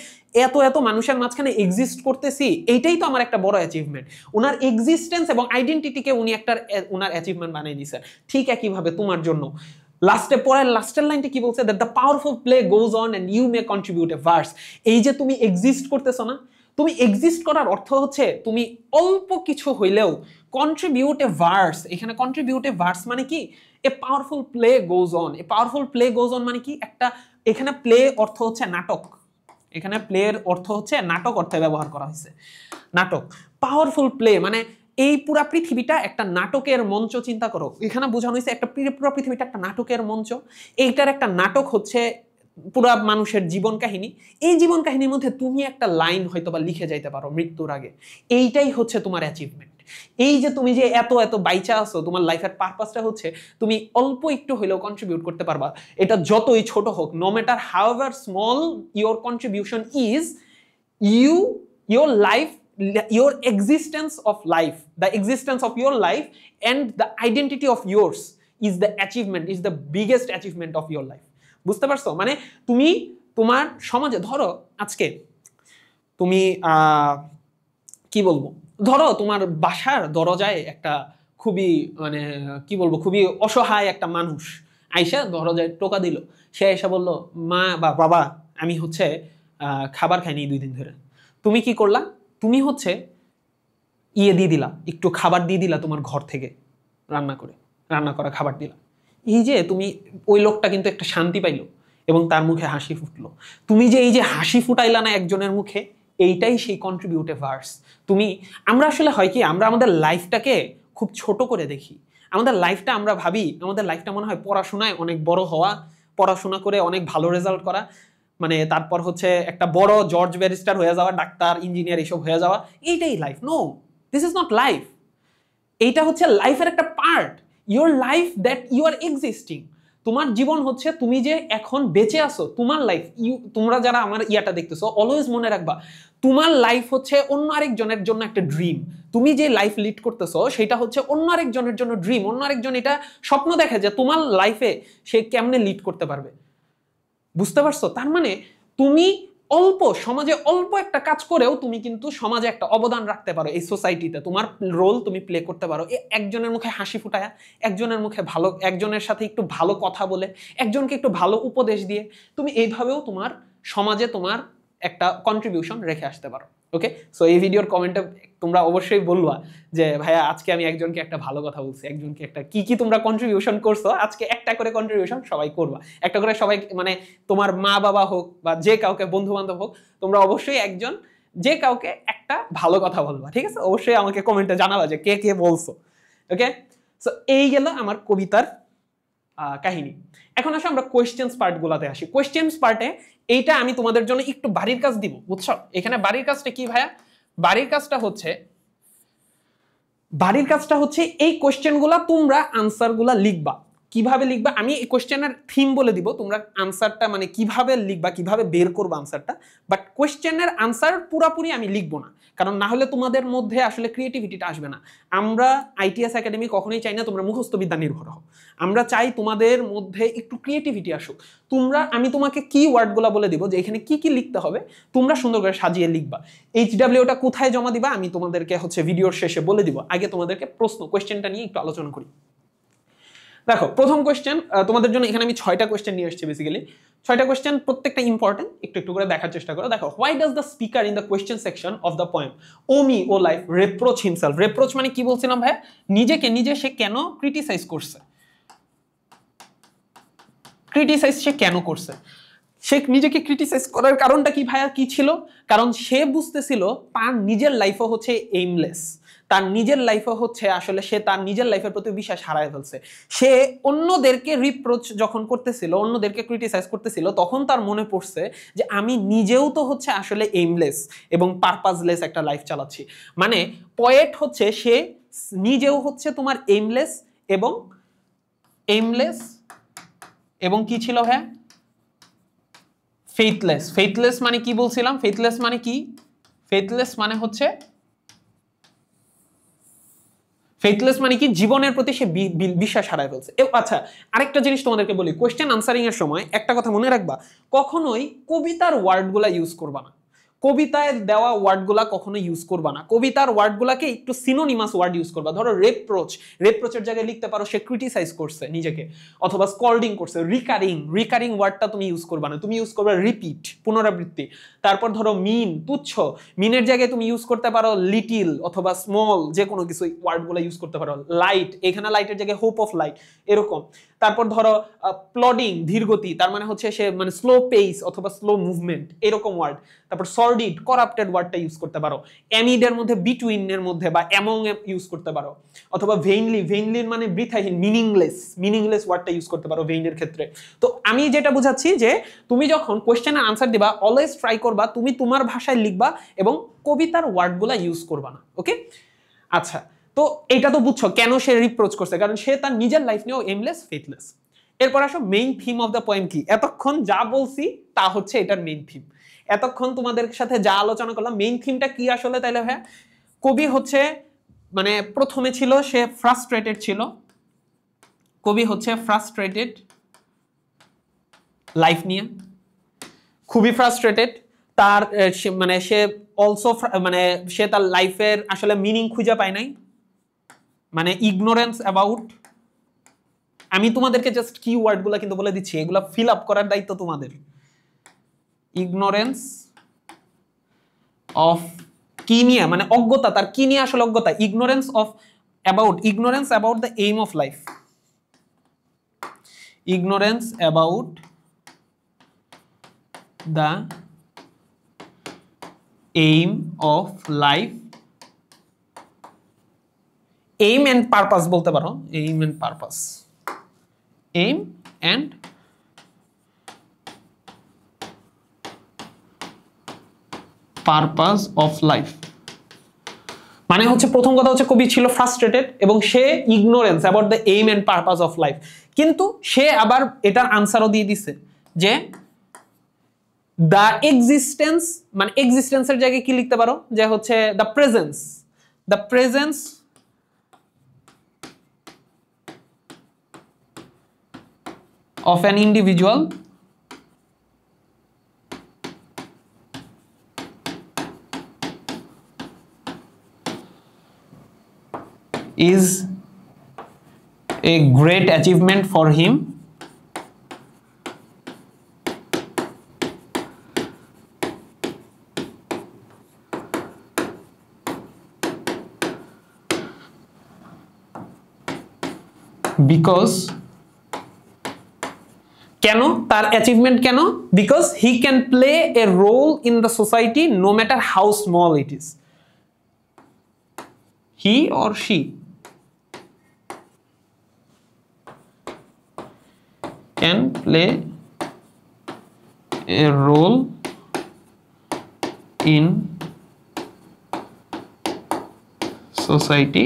এত এত মানুষের মাঝখানে এক্সিস্ট করতেছি এইটাই তো আমার একটা বড় অ্যাচিভমেন্ট। ওনার এক্সিস্টেন্স এবং আইডেন্টিটিকে উনি একটা ওনার অ্যাচিভমেন্ট বানিয়ে দিয়েছে। ঠিক একইভাবে তোমার জন্য লাস্টের লাইনটা কি বলছে, that the powerful play goes on and you may contribute a verse. এই যে তুমি এক্সিস্ট করতেছো না, তুমি এক্সিস্ট করার অর্থ হচ্ছে তুমি অল্প কিছু হইলেও কন্ট্রিবিউট এ ভার্স। এখানে কন্ট্রিবিউট এ ভার্স মানে কি, a powerful play goes on. A powerful play goes on মানে কি, একটা এখানে প্লে অর্থ হচ্ছে নাটক, এখানে প্লের অর্থ হচ্ছে নাটক অর্থে ব্যবহার করা হয়েছে, নাটক। পাওয়ারফুল প্লে মানে এই পুরা পৃথিবীটা একটা নাটকের মঞ্চ। চিন্তা করো, এখানে বোঝানো হয়েছে একটা পুরা পৃথিবীটা একটা নাটকের মঞ্চ। এইটার একটা নাটক হচ্ছে পুরা মানুষের জীবন কাহিনী, এই জীবন কাহিনীর মধ্যে তুমি একটা লাইন হয়তো বা লিখে যাইতে পারো মৃত্যুর আগে, এইটাই হচ্ছে তোমার অ্যাচিভমেন্ট। এই যে তুমি যে এত এত বাইচা আছো, তোমার লাইফের পারপাসটা হচ্ছে তুমি অল্প একটু হইলেও কন্ট্রিবিউট করতে পারবা, এটা যতই ছোট হোক, no matter how ever small your contribution is, you your life, your existence of life, the existence of your life and the identity of yours is the achievement, is the biggest achievement of your life. বুঝতে পারছো? মানে তুমি তোমার সমাজে ধরো আজকে তুমি কি বলবো, ধরো তোমার বাসার দরজায় একটা খুবই মানে কি বলবো খুবই অসহায় একটা মানুষ আইসা দরজায় টোকা দিল, সে এসে বললো মা বা বাবা আমি হচ্ছে খাবার খাইনি 2 দিন ধরে। তুমি কি করলা? তুমি হচ্ছে দিয়ে দিলা, একটু খাবার দিয়ে দিলা তোমার ঘর থেকে রান্না করা খাবার দিলা। এই যে তুমি, ওই লোকটা কিন্তু একটা শান্তি পাইলো এবং তার মুখে হাসি ফুটলো। তুমি যে এই যে হাসি ফুটাইলা না একজনের মুখে, এইটাই সেই কন্ট্রিবিউটিভ আর্টস। আমরা আসলে হয় কি, আমরা আমাদের লাইফটাকে খুব ছোট করে দেখি। আমাদের লাইফটা আমরা ভাবি, আমাদের লাইফটা মনে হয় পড়াশোনায় অনেক বড় হওয়া, পড়াশোনা করে অনেক ভালো রেজাল্ট করা, মানে তারপর হচ্ছে একটা বড় জর্জ ব্যারিস্টার হয়ে যাওয়া, ডাক্তার ইঞ্জিনিয়ার এইসব হয়ে যাওয়া, এইটাই life. No, this is not life. এইটা হচ্ছে লাইফের একটা part, your life that you are existing. তোমার জীবন হচ্ছে তুমি যে এখন বেঁচে আছো, তোমার লাইফ। তোমরা যারা আমার ইয়াটা দেখতেছো, অলওয়েজ মনে রাখবা তোমার লাইফ হচ্ছে অন্য আরেকজনের জন্য একটা ড্রিম। তুমি যে লাইফ লিড করতেছো সেটা হচ্ছে অন্য আরেকজনের জন্য ড্রিম। অন্য আরেকজন এটা স্বপ্ন দেখে যে তোমার লাইফে সে কেমনে লিড করতে পারবে। বুঝতে পারছো? তার মানে তুমি সমাজে অল্প একটা কাজ করেও তুমি কিন্তু সমাজে একটা অবদান রাখতে পারো। এই সোসাইটিতে তোমার রোল তুমি প্লে করতে পারো। একজনের মুখে হাসি ফুটায়া, একজনের মুখে একজনের সাথে একটু ভালো কথা বলে, একজনকে একটু ভালো উপদেশ দিয়ে তুমি এইভাবেও তোমার সমাজে তোমার একটা কন্ট্রিবিউশন রেখে আসতে পারো। ওকে, সো এই ভিডিওর কমেন্টে তোমরা অবশ্যই বলবা যে ভাইয়া আজকে আমি একজনকে একটা ভালো কথা বলছি, একজনকে একটা কি তোমরা কন্ট্রিবিউশন করছো। আজকে একটা করে কন্ট্রিবিউশন সবাই করবা, একটা করে সবাই, মানে তোমার মা বাবা হোক বা যে কাউকে বন্ধু বান্ধব হোক, তোমরা অবশ্যই একজন যে কাউকে একটা ভালো কথা বলবা। ঠিক আছে, অবশ্যই আমাকে কমেন্টে জানাবা যে কে কে বলছো। ওকে, সো এই গেল আমার কবিতার কাহিনী। এখন আসো আমরা কোয়েশ্চেন্স পার্ট গুলাতে আসি। কোয়েশ্চেন্স পার্টে এইটা আমি তোমাদের জন্য একটু বাড়ির কাজ দিব, বুঝছো? এখানে বাড়ির কাজটা কি ভাইয়া? বাড়ির কাজটা হচ্ছে এই কোয়েশ্চেন গুলা তোমরা আনসার গুলা লিখবা। কিভাবে লিখবা আমি এই কোয়েশ্চেনের থিম বলে দিব, তোমরা আনসারটা মানে কিভাবে লিখবা, কিভাবে বের করবা আনসারটা। বাট কোয়েশ্চেনের আনসার পুরাপুরি আমি লিখবো না, কারণ না হলে তোমাদের মধ্যে আসলে ক্রিয়েটিভিটিটা আসবে না। আমরা আইটিএস একাডেমি কখনোই চাই না তোমরা মুখস্থ বিদ্যা নির্ভর হও। আমরা চাই তোমাদের মধ্যে একটু ক্রিয়েটিভিটি আসুক। আমি তোমাকে কি ওয়ার্ডগুলো বলে দিব যে এখানে কি কি লিখতে হবে, তোমরা সুন্দর করে সাজিয়ে লিখবা। এইচডব্লিউটা কোথায় জমা দিবা আমি তোমাদেরকে হচ্ছে ভিডিওর শেষে বলে দিব। আগে তোমাদেরকে কোয়েশ্চেনটা নিয়ে একটু আলোচনা করি। দেখো, প্রথম কোয়েশ্চেন তোমাদের জন্য এখানে আমি 6টা কোয়েশ্চেন নিয়ে এসেছি। বেসিক্যালি 6টা কোয়েশ্চেন, প্রত্যেকটা ইম্পর্টেন্ট, একটু একটু করে দেখার চেষ্টা করো। দেখো, why does the speaker in the question section of the poem O me O life reproach himself? Reproach মানে কি বলছিলাম ভাই? নিজে সে কেন ক্রিটিসাইজ করছে, সে কেন করছে, সে নিজেকে ক্রিটিসাইজ করার কারণটা কি ভাইয়া, কি ছিল? কারণ সে বুঝতেছিল তার নিজের লাইফও হচ্ছে এইমলেস, তার নিজের লাইফও হচ্ছে আসলে সে তার নিজের লাইফের প্রতি বিশ্বাস হারায় ফেলছে। সে অন্যদেরকে রিপ্রোচ যখন করতেছিল, অন্যদেরকে ক্রিটিসাইজ করতেছিল, তখন তার মনে পড়ছে যে আমি নিজেও তো হচ্ছে আসলে এইমলেস এবং পারপাসলেস একটা লাইফ চালাচ্ছি। মানে পয়েট হচ্ছে সে নিজেও হচ্ছে তোমার এইমলেস এবং কি ছিল ভাইয়া? ফেথলেস মানে কি বলছিলাম? ফেথলেস মানে কি? ফেথলেস মানে হচ্ছে জীবনের প্রতি সে বিশ্বাস হারায় ফেলছে। আচ্ছা, আরেকটা জিনিস তোমাদেরকে বলি, কোয়েশ্চেন আনসারিং এর সময় একটা কথা মনে রাখবা, কখনোই কবিতার ওয়ার্ডগুলা ইউজ করবা না। কবিতায় দেওয়া ওয়ার্ডগুলা কখনো ইউজ করবা না। কবিতার ওয়ার্ডগুলাকে একটু সিনোনিমাস ওয়ার্ড ইউজ করবা। ধরো রেপ্রোচের জায়গায় লিখতে পারো সে ক্রিটিসাইজ করছে নিজেকে, অথবা স্কল্ডিং করছে। রিকারিং ওয়ার্ডটা তুমি ইউজ করবা না, তুমি ইউজ করবে রিপিট, পুনরাবৃত্তি। তারপর ধরো তুচ্ছ, মিনের জায়গায় তুমি ইউজ করতে পারো লিটিল অথবা স্মল, যে কোনো কিছু ওয়ার্ডগুলো ইউজ করতে পারো। লাইট, এখানে লাইটের জায়গায় হোপ অফ লাইট, এরকম। তারপর ধরো প্লডিং, ধীরগতি, তার মানে হচ্ছে সে মানে স্লো পেস অথবা স্লো মুভমেন্ট, এরকম ওয়ার্ড। তারপর সর্ডিড করাপ্টেড ওয়ার্ডটা ইউজ করতে পারো, অ্যামিডের মধ্যে বিটুইন এর মধ্যে বা অ্যামং ইউজ করতে পারো, অথবা ভেইনলির মানে বৃথাহীন মিনিংলেস ওয়ার্ডটা ইউজ করতে পারো ভেইনের ক্ষেত্রে। তো আমি যেটা বুঝাচ্ছি যে তুমি যখন কোশ্চেনের আনসার দিবা অলওয়েজ ট্রাই করবা তুমি তোমার ভাষায় লিখবা এবং কবিতার ওয়ার্ডগুলা ইউজ করবা না। ওকে, আচ্ছা, তো এটা তো বুঝছো কেন সে রিপ্রোচ করছে, কারণ সে তার নিজের লাইফ নিয়েও এমলেস ফেথলেস। এরপর আসো main theme of the poem কি। এতক্ষণ যা বলছি তা হচ্ছে এটার মেইন থিম। এতক্ষণ তোমাদের সাথে যা আলোচনা করলাম মেইন থিমটা কি আসলে তাইলে ভাই? কবি হচ্ছে মানে প্রথমে ছিল সে ফ্রাস্ট্রেটেড ছিল, কবি হচ্ছে ফ্রাস্ট্রেটেড লাইফ নিয়ে, খুবই ফ্রাস্ট্রেটেড। তার মানে সে অলসো মানে সে তার লাইফের আসলে মিনিং খুঁজে পায় নাই, মানে ইগনোরেন্স অ্যাবাউট। আমি তোমাদেরকে জাস্ট কি ওয়ার্ডগুলো কিন্তু বলে দিচ্ছি, এগুলো ফিল আপ করার দায়িত্ব তোমাদের। ইগনোরেন্স অফ কি নিয়ে, মানে অজ্ঞতা, তার কি নিয়ে আসলে অজ্ঞতা। Ignorance about the aim of life, ignorance about the aim of life. Aim and purpose বলতে পারো, aim and purpose, aim and purpose of life. মানে হচ্ছে প্রথম কথা হচ্ছে কবি ছিল ফ্রাস্ট্রেটেড এবং সে ignorance about the aim and purpose of life, কিন্তু সে আবার এটার আনসারও দিয়ে দিছে যে দ্য এক্সিস্টেন্স, মানে এক্সিস্টেন্সের জায়গায় কি লিখতে পারো যে হচ্ছে the presence of an individual is a great achievement for him because কেন তার অ্যাচিভমেন্ট কেন? Because he can play a role in the society no matter how small it is. He or she can play a role in society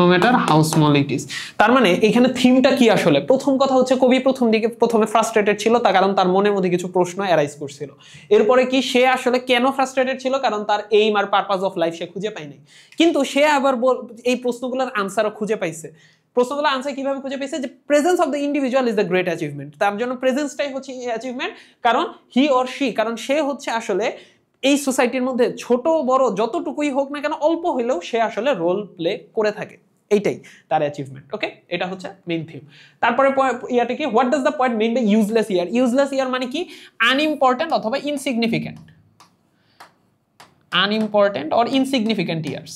no matter how small it is। তার মানে এখানে থিমটা কি আসলে? প্রথম কথা হচ্ছে কবি প্রথমে ফ্রাস্ট্রেটেড ছিল, তার কারণ তার মনের মধ্যে কিছু প্রশ্ন অ্যারাইজ করছিল। এরপরে কি সে আসলে কেন ফ্রাস্ট্রেটেড ছিল? কারণ তার এইম আর পারপাস অফ লাইফ সে খুঁজে পায় নাই, কিন্তু সে আবার এই প্রশ্নগুলোর আনসারও খুঁজে পাইছে। প্রশ্নগুলোর আনসার কিভাবে খুঁজে পেয়েছে? যে presence of the individual is the great achievement. তার জন্য প্রেজেন্সটাই হচ্ছে অ্যাচিভমেন্ট, কারণ হি অর শি, কারণ সে হচ্ছে আসলে এই সোসাইটির মধ্যে ছোট বড় যতটুকুই হোক না কেন অল্প হইলেও সে আসলে রোল প্লে করে থাকে, এইটাই তার অ্যাচিভমেন্ট। ওকে, এটা হচ্ছে মেইন থিম। তারপরে ইয়াটা কি, what does the point mean by useless year? Useless year মানে কি? আনইম্পর্টেন্ট অথবা insignificant, unimportant or insignificant years.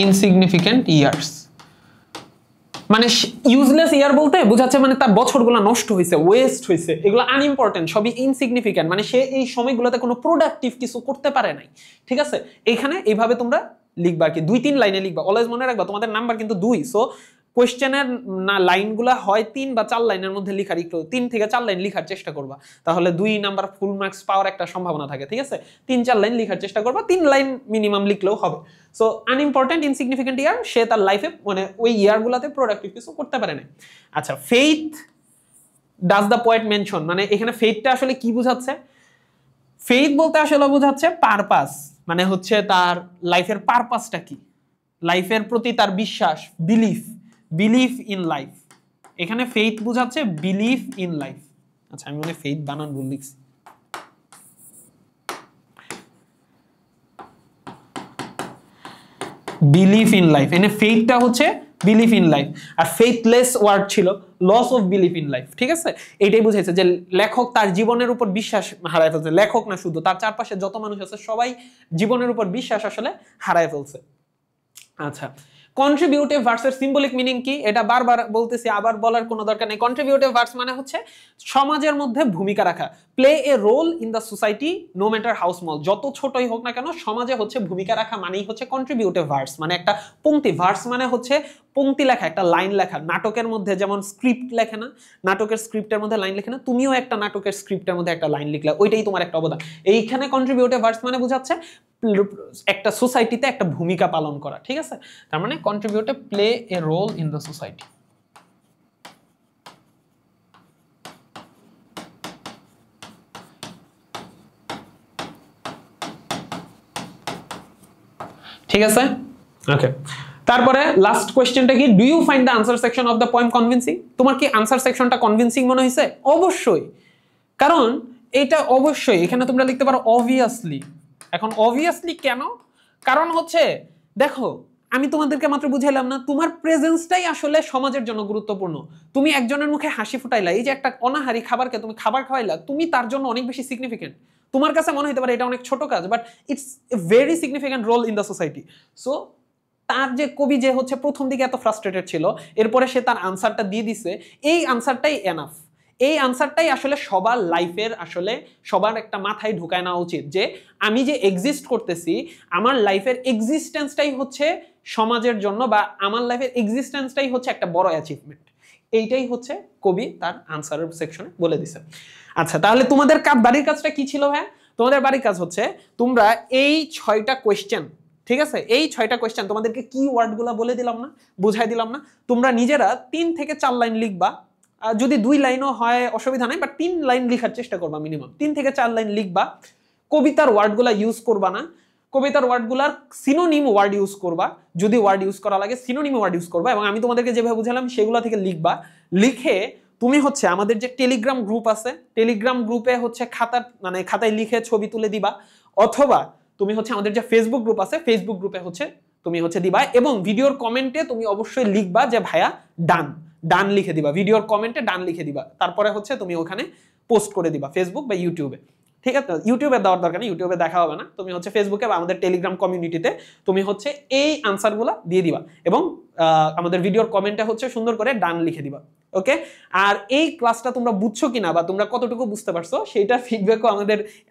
Insignificant years মানে ইউজলেস ইয়ার বলতে বোঝাচ্ছে মানে তার বছরগুলো নষ্ট হয়েছে, ওয়েস্ট হয়েছে, এগুলো আনইম্পর্টেন্ট, সবই ইনসিগনিফিক্যান্ট, মানে সে এই সময়গুলোতে কোনো প্রোডাক্টিভ কিছু করতে পারে নাই। ঠিক আছে, এখানে এইভাবে তোমরা লিখবা আর কি, 2-3 লাইনে লিখবা। অলওয়েজ মনে রাখবা তোমাদের নাম্বার কিন্তু 2, সো কোয়েশ্চেনের না লাইনগুলা হয় 3 বা 4 লাইনের মধ্যে লিখার, একটু 3 থেকে 4 লাইন লিখার চেষ্টা করবা, তাহলে 2 নাম্বার ফুল মার্কস পাওয়ার একটা সম্ভাবনা থাকে। ঠিক আছে, 3-4 লাইন লিখার চেষ্টা করবা, 3 লাইন মিনিমাম লিখলেও হবে। সো আনইম্পর্টেন্ট ইনসিগনিফিক্যান্ট ইয়ার, সে তার লাইফে মানে ওই ইয়ারগুলোতে প্রোডাক্টিভ কিছু করতে পারে না। আচ্ছা, faith does the point mention, মানে এখানে ফেইথটা আসলে কি বোঝাচ্ছে? ফেইথ বলতে আসলে বোঝাচ্ছে পারপাস, মানে হচ্ছে তার লাইফের পারপাসটা কি, লাইফের প্রতি তার বিশ্বাস, বিলিফ ইন লাইফ। এখানে ফেইথ বোঝাচ্ছে বিলিফ ইন লাইফ। আচ্ছা, আমি মনে ফেইথ বানান ভুল লিখছি। বিলিফ ইন লাইফ, এখানে ফেইথটা হচ্ছে বিলিফ ইন লাইফ, আর ফেথলেস ওয়ার্ড ছিল loss of belief in life. ঠিক আছে, এটাই বুঝাইছে যে লেখক তার জীবনের উপর বিশ্বাস হারায় ফেলছে। লেখক না শুধু, তার চারপাশে যত মানুষ আছে সবাই জীবনের উপর বিশ্বাস আসলে হারায় ফেলছে। আচ্ছা, কন্ট্রিবিউটিভ ভার্সের সিম্বলিক মিনিং কি? এটা বারবার বলতেছি, আবার বলার কোনো দরকার নেই। কন্ট্রিবিউটিভ ভার্স মানে হচ্ছে সমাজের মধ্যে ভূমিকা রাখা, play a role in the society no matter how small, যত ছোটই হোক না কেন সমাজে হচ্ছে ভূমিকা রাখা মানেই হচ্ছে কন্ট্রিবিউটিভ ভার্স। মানে একটা পংক্তি, ভার্স মানে হচ্ছে পংক্তি লেখা, একটা লাইন লেখা। নাটকের মধ্যে যেমন স্ক্রিপ্ট লেখে না, নাটকের স্ক্রিপ্টের মধ্যে লাইন লেখে না, তুমিও একটা নাটকের স্ক্রিপ্টের মধ্যে একটা লাইন লিখলা, ওইটাই তোমার একটা অবদান। এইখানে কন্ট্রিবিউটিভ ভার্স মানে বোঝাচ্ছে একটা সোসাইটিতে একটা ভূমিকা পালন করা। ঠিক আছে, তার মানে contributive play a role in the society. ঠিক আছে, ওকে। তারপরে লাস্ট কোশ্চেনটা কি, do you find the answer section of the poem convincing? তোমার কি আনসার সেকশনটা কনভিন্সিং মনে হয়েছে? অবশ্যই, কারণ এটা অবশ্যই এখানে তোমরা লিখতে পারো অবভিয়াসলি। এখন অবভিয়াসলি কেন? কারণ হচ্ছে দেখো, আমি তোমাদেরকে মাত্র বুঝাইলাম না, তোমার প্রেজেন্সটাই আসলে সমাজের জন্য গুরুত্বপূর্ণ। তুমি একজনের মুখে হাসি ফুটাইলা, এই যে একটা অনাহারী খাবারকে তুমি খাবার খাওয়াইলা, তুমি তার জন্য অনেক বেশি সিগনিফিকেন্ট। তোমার কাছে মনে হতে পারে এটা অনেক ছোট কাজ, but it's a very significant role in the society. So তার যে কবি যে হচ্ছে প্রথম দিকে এত ফ্রাস্ট্রেটেড ছিল, এরপরে সে তার আনসারটা দিয়ে দিছে, এই আনসারটাই এনাফ। এই আনসারটাই আসলে সবার লাইফের, আসলে সবার একটা মাথায় ঢুকায় নেওয়া উচিত যে আমি যে এক্সিস্ট করতেছি, আমার লাইফের এক্সিস্টেন্সটাই হচ্ছে সমাজের জন্য, বা আমার লাইফের এক্সিস্টেন্সটাই হচ্ছে একটা বড় অ্যাচিভমেন্ট। এইটাই হচ্ছে কবি তার আনসারের সেকশনে বলে দিছে। আচ্ছা, তাহলে তোমাদের বাড়ির কাজটা কি ছিল? হ্যাঁ, তোমাদের বাড়ির কাজ হচ্ছে তোমরা এই 6টা কোয়েশ্চেন, ঠিক আছে, এই 6টা কোয়েশ্চেন তোমাদেরকে কি ওয়ার্ডগুলো বলে দিলাম না, বুঝাই দিলাম না, তোমরা নিজেরা 3 থেকে 4 লাইন লিখবা। যদি 2 লাইনও হয় অসুবিধা নাই, বাট 3 লাইন লিখার চেষ্টা করবা, মিনিমাম 3 থেকে 4 লাইন লিখবা। কবিতার ওয়ার্ডগুলা ইউজ করবা না, কবিতার ওয়ার্ডগুলার সিনোনিম ওয়ার্ড ইউজ করবা, যদি ওয়ার্ড ইউজ করা লাগে সিনোনিম ওয়ার্ড ইউজ করবা, এবং আমি তোমাদেরকে যেভাবে বুঝালাম সেগুলো থেকে লিখবা। লিখে তুমি হচ্ছে আমাদের যে টেলিগ্রাম গ্রুপ আছে, টেলিগ্রাম গ্রুপে হচ্ছে খাতায় লিখে ছবি তুলে দিবা, অথবা তুমি হচ্ছে আমাদের যে ফেসবুক গ্রুপ আছে, ফেসবুক গ্রুপে হচ্ছে তুমি হচ্ছে দিবা, এবং ভিডিওর কমেন্টে তুমি অবশ্যই লিখবা যে ভাইয়া ডান, ডান লিখে দিবা, ভিডিওর কমেন্টে ডান লিখে দিবা। তারপরে হচ্ছে তুমি ওখানে পোস্ট করে দিবা ফেসবুক বা ইউটিউবে। ঠিক আছে, ইউটিউবে দেওয়ার দরকার নেই, ইউটিউবে দেখা হবে না, তুমি হচ্ছে ফেসবুকে বা আমাদের টেলিগ্রাম কমিউনিটিতে তুমি হচ্ছে এই আনসারগুলো দিয়ে দিবা, এবং আমাদের ভিডিওর কমেন্টে হচ্ছে সুন্দর করে ডান লিখে দিবা। ওকে, আর এই ক্লাসটা তোমরা বুঝছো কিনা বা তোমরা কতটুকু বুঝতে পারছো সেটা ফিডব্যাকও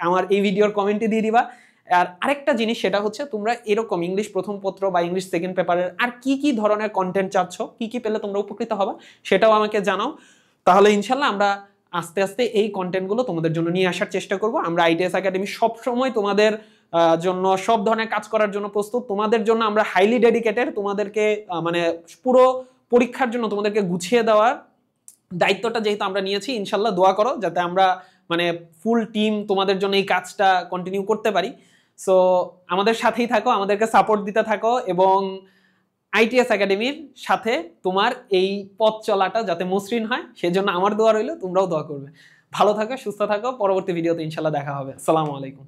আমার এই ভিডিওর কমেন্টে দিয়ে দিবা। আর আরেকটা জিনিস, সেটা হচ্ছে তোমরা এরকম ইংলিশ প্রথম পত্র বা ইংলিশ সেকেন্ড পেপারের আর কি কি ধরনের কন্টেন্ট চাচ্ছ, কি কি পেলে তোমরা উপকৃত হবে সেটাও আমাকে জানাও। তাহলে ইনশাল্লাহ আমরা আস্তে আস্তে এই কন্টেন্টগুলো তোমাদের জন্য নিয়ে আসার চেষ্টা করব। আমরা আইটিএস একাডেমি সবসময় তোমাদের জন্য সব ধরনের কাজ করার জন্য প্রস্তুত। তোমাদের জন্য আমরা হাইলি ডেডিকেটেড, তোমাদেরকে মানে পুরো পরীক্ষার জন্য তোমাদেরকে গুছিয়ে দেওয়ার দায়িত্বটা যেহেতু আমরা নিয়েছি, ইনশাল্লাহ দোয়া করো যাতে আমরা মানে ফুল টিম তোমাদের জন্য এই কাজটা কন্টিনিউ করতে পারি। সো আমাদের সাথেই থাকো, আমাদেরকে সাপোর্ট দিতে থাকো, এবং আইটিএস একাডেমির সাথে তোমার এই পথ চলাটা যাতে মসৃণ হয় সেজন্য আমার দোয়া রইল, তোমরাও দোয়া করবে। ভালো থাকো, সুস্থ থাকো, পরবর্তী ভিডিওতে ইনশাল্লাহ দেখা হবে। আসসালামু আলাইকুম।